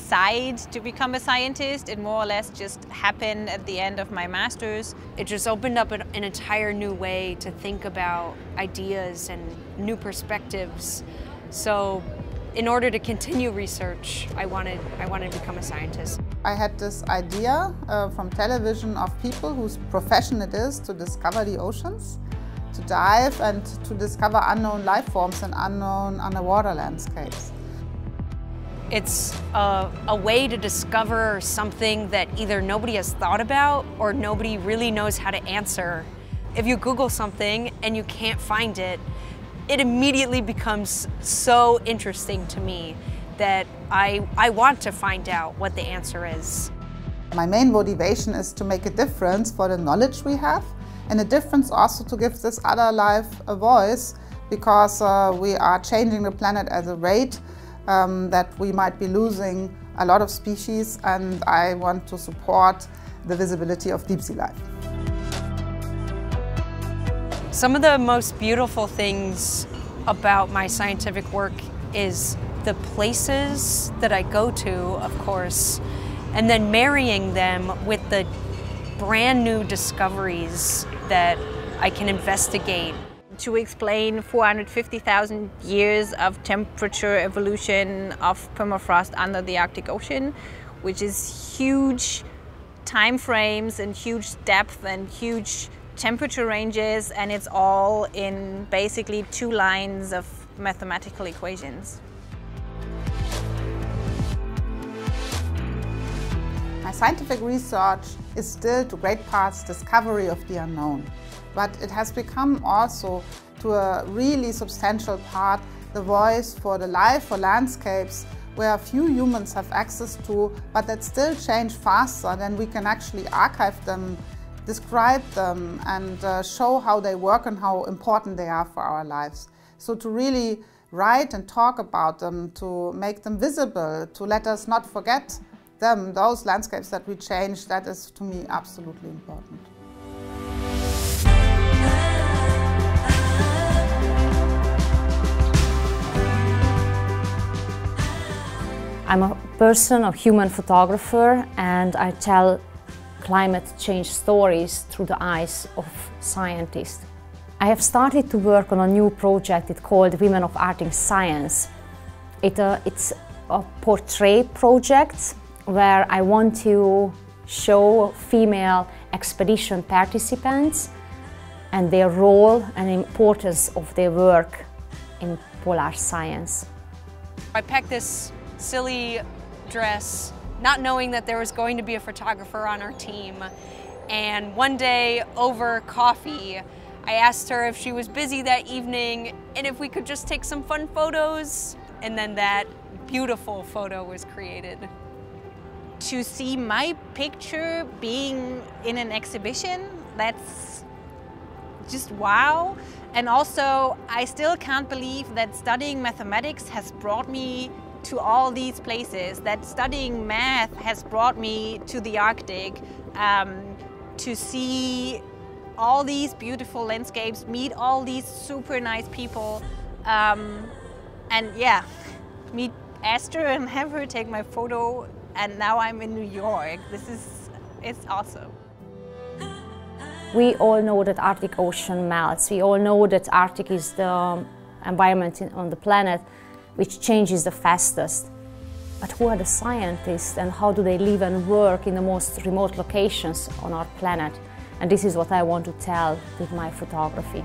decide to become a scientist. It more or less just happened at the end of my master's. It just opened up an entire new way to think about ideas and new perspectives. So in order to continue research, I wanted to become a scientist. I had this idea from television of people whose profession it is to discover the oceans, to dive and to discover unknown life forms and unknown underwater landscapes. It's a way to discover something that either nobody has thought about or nobody really knows how to answer. If you Google something and you can't find it, it immediately becomes so interesting to me that I want to find out what the answer is. My main motivation is to make a difference for the knowledge we have, and a difference also to give this other life a voice, because we are changing the planet at a rate that we might be losing a lot of species, and I want to support the visibility of deep sea life. Some of the most beautiful things about my scientific work is the places that I go to, of course, and then marrying them with the brand new discoveries that I can investigate. To explain 450,000 years of temperature evolution of permafrost under the Arctic Ocean, which is huge time frames and huge depth and huge temperature ranges, and it's all in basically 2 lines of mathematical equations. My scientific research is still to great parts discovery of the unknown, but it has become also to a really substantial part the voice for the life, for landscapes where few humans have access to, but that still change faster than we can actually archive them, describe them, and show how they work and how important they are for our lives. So to really write and talk about them, to make them visible, to let us not forget them, those landscapes that we change, that is to me absolutely important. I'm a person, a human photographer, and I tell climate change stories through the eyes of scientists. I have started to work on a new project. It's called Women of Arctic Science. It's a portrait project where I want to show female expedition participants and their role and importance of their work in polar science. I packed this silly dress, not knowing that there was going to be a photographer on our team. And one day over coffee, I asked her if she was busy that evening and if we could just take some fun photos. And then that beautiful photo was created. To see my picture being in an exhibition, that's just wow. And also, I still can't believe that studying mathematics has brought me to all these places, that studying math has brought me to the Arctic, to see all these beautiful landscapes, meet all these super nice people, and yeah, meet Esther and have her take my photo, and now I'm in New York. It's awesome. We all know that Arctic Ocean melts. We all know that Arctic is the environment on the planet which changes the fastest. But who are the scientists and how do they live and work in the most remote locations on our planet? And this is what I want to tell with my photography.